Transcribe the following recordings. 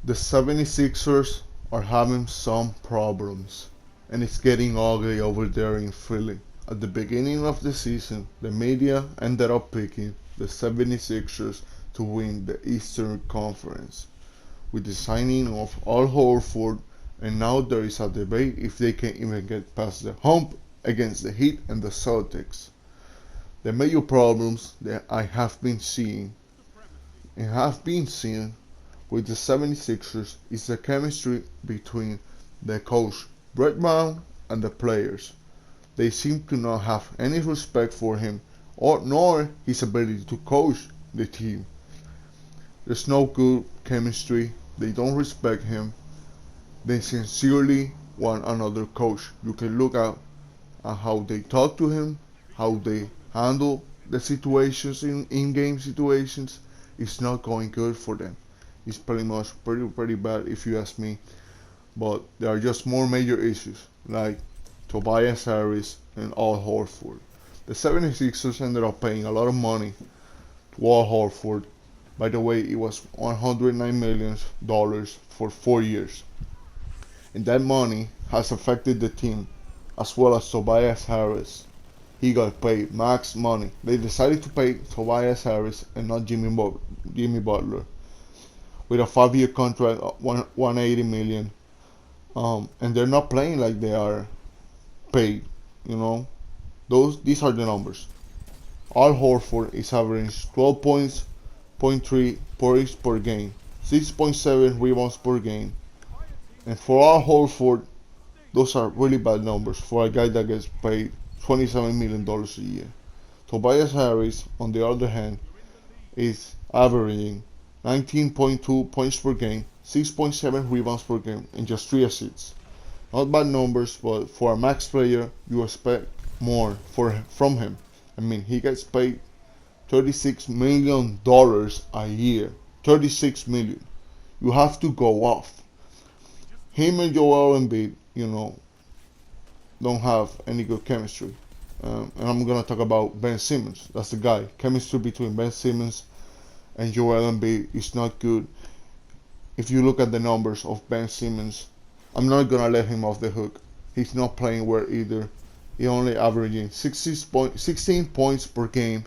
The 76ers are having some problems, and it's getting ugly over there in Philly. At the beginning of the season, the media ended up picking the 76ers to win the Eastern Conference with the signing of Al Horford, and now there is a debate if they can even get past the hump against the Heat and the Celtics. The major problems that I have been seeing with the 76ers is the chemistry between the coach Brett Brown and the players. They seem to not have any respect for him or nor his ability to coach the team. There's no good chemistry. They don't respect him. They sincerely want another coach. You can look at how they talk to him, how they handle the situations in-game situations. It's not going good for them. It's pretty much pretty bad if you ask me. But there are just more major issues like Tobias Harris and Al Horford. The 76ers ended up paying a lot of money to Al Horford. By the way, it was $109 million for 4 years. And that money has affected the team as well as Tobias Harris. He got paid max money. They decided to pay Tobias Harris and not Jimmy Butler with a 5-year contract of 180 million. And they're not playing like they are paid. You know, these are the numbers. Al Horford is averaging 12 points, 0.3 points per game, 6.7 rebounds per game, and for Al Horford, those are really bad numbers for a guy that gets paid $27 million a year. Tobias Harris, on the other hand, is averaging 19.2 points per game, 6.7 rebounds per game, and just 3 assists. Not bad numbers, but for a max player, you expect more from him. I mean, he gets paid $36 million a year. 36 million. You have to go off. Him and Joel Embiid, don't have any good chemistry. And I'm gonna talk about Ben Simmons. That's the guy. Chemistry between Ben Simmons and Joel Embiid is not good. If you look at the numbers of Ben Simmons, I'm not gonna let him off the hook. He's not playing well either. He only averaging 16 points per game,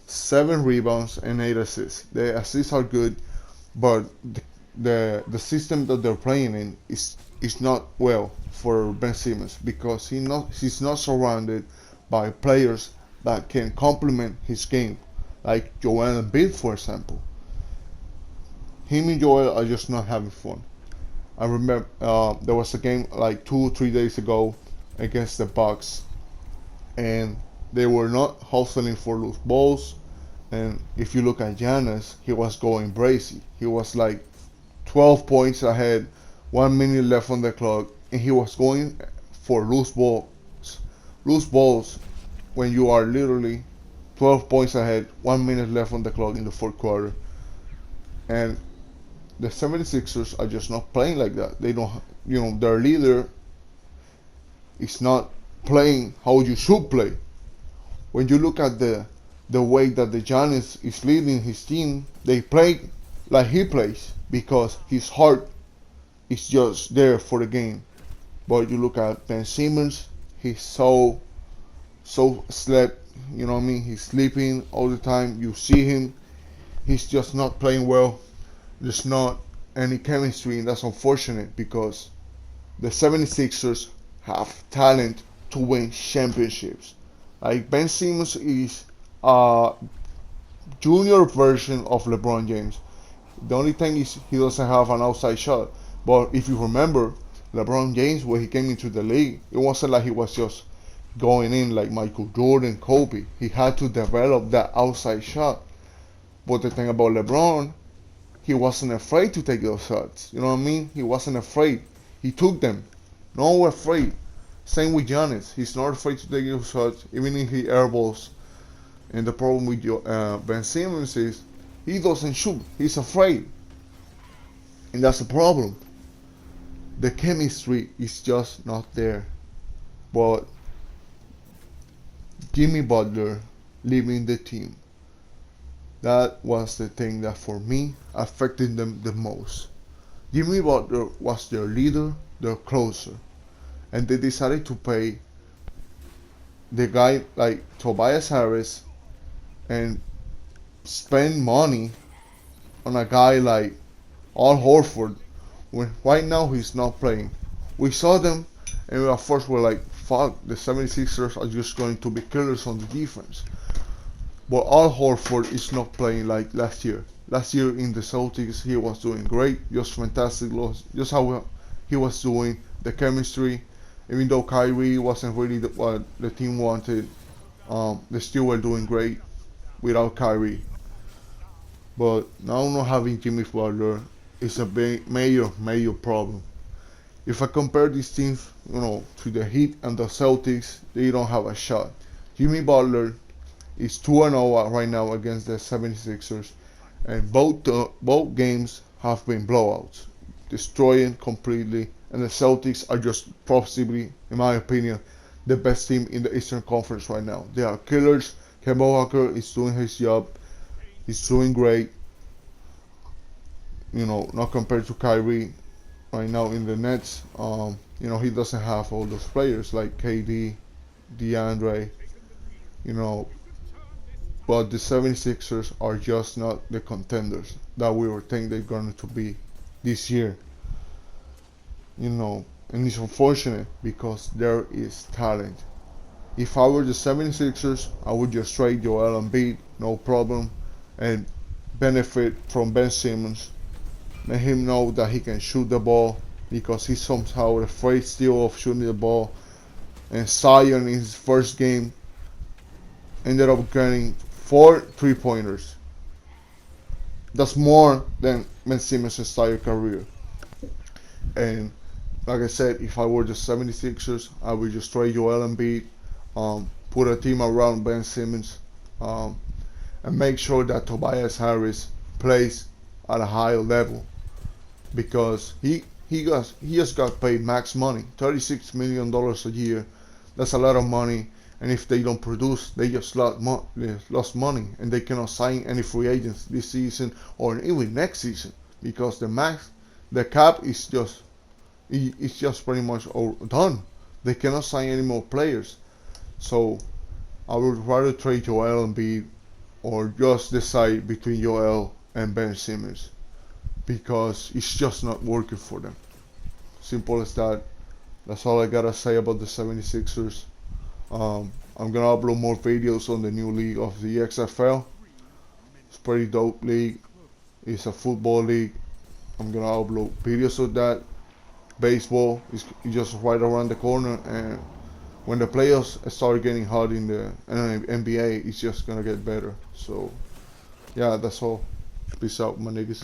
7 rebounds and 8 assists. The assists are good, but the system that they're playing in is not well for Ben Simmons because he's not surrounded by players that can complement his game, like Joel Embiid, for example. Him and Joel are just not having fun. I remember there was a game like 2 or 3 days ago against the Bucks, and they were not hustling for loose balls. And if you look at Giannis, he was going crazy. He was like 12 points ahead, 1 minute left on the clock, and he was going for loose balls. Loose balls when you are literally 12 points ahead, 1 minute left on the clock in the fourth quarter. And the 76ers are just not playing like that. They don't, their leader is not playing how you should play. When you look at the way that the Giannis is leading his team, they play like he plays because his heart is just there for the game. But you look at Ben Simmons, he's so slept, you know what I mean? He's sleeping all the time. You see him, he's just not playing well. There's not any chemistry, and that's unfortunate because the 76ers have talent to win championships. Like Ben Simmons is a junior version of LeBron James. The only thing is he doesn't have an outside shot. But if you remember, LeBron James, when he came into the league, it wasn't like he was just going in like Michael Jordan, Kobe. He had to develop that outside shot. But the thing about LeBron, he wasn't afraid to take those shots. You know what I mean? He wasn't afraid. He took them. No afraid. Same with Giannis. He's not afraid to take those shots, even if he airballs. And the problem with Ben Simmons is he doesn't shoot. He's afraid. And that's the problem. The chemistry is just not there. But Jimmy Butler leaving the team, that was the thing that for me affected them the most. Jimmy Butler was their leader, their closer, and they decided to pay the guy like Tobias Harris and spend money on a guy like Al Horford when right now he's not playing. We saw them and at first we're like, fuck, the 76ers are just going to be killers on the defense. But Al Horford is not playing like last year. Last year in the Celtics he was doing great, just fantastic, just how he was doing, the chemistry. Even though Kyrie wasn't really what the team wanted, they still were doing great without Kyrie. But now not having Jimmy Butler is a major problem. If I compare these teams, to the Heat and the Celtics, they don't have a shot. Jimmy Butler is 2-0 right now against the 76ers, and both games have been blowouts, destroying completely. And the Celtics are just possibly, in my opinion, the best team in the Eastern Conference right now. They are killers. Kemba Walker is doing his job. He's doing great. Not compared to Kyrie right now in the Nets. He doesn't have all those players like KD, DeAndre, but the 76ers are just not the contenders that we were thinking they're going to be this year. And it's unfortunate because there is talent. If I were the 76ers, I would just trade Joel Embiid, no problem, and benefit from Ben Simmons. Let him know that he can shoot the ball because he's somehow afraid still of shooting the ball. And Zion in his first game ended up getting 4 3-pointers. That's more than Ben Simmons' entire career. And like I said, if I were the 76ers, I would just trade Joel Embiid, put a team around Ben Simmons, and make sure that Tobias Harris plays at a higher level because he just got paid max money, $36 million a year. That's a lot of money, and if they don't produce, they just lost money, and they cannot sign any free agents this season or even next season because the cap is just pretty much all done. They cannot sign any more players. So I would rather trade Joel Embiid or just decide between Joel and Ben Simmons because it's just not working for them. Simple as that. That's all I gotta say about the 76ers. I'm gonna upload more videos on the new league of the XFL. It's a pretty dope league. It's a football league. I'm gonna upload videos of that. Baseball is just right around the corner, and when the playoffs start getting hot in the NBA, it's just gonna get better. So yeah, that's all. Peace out, my niggas.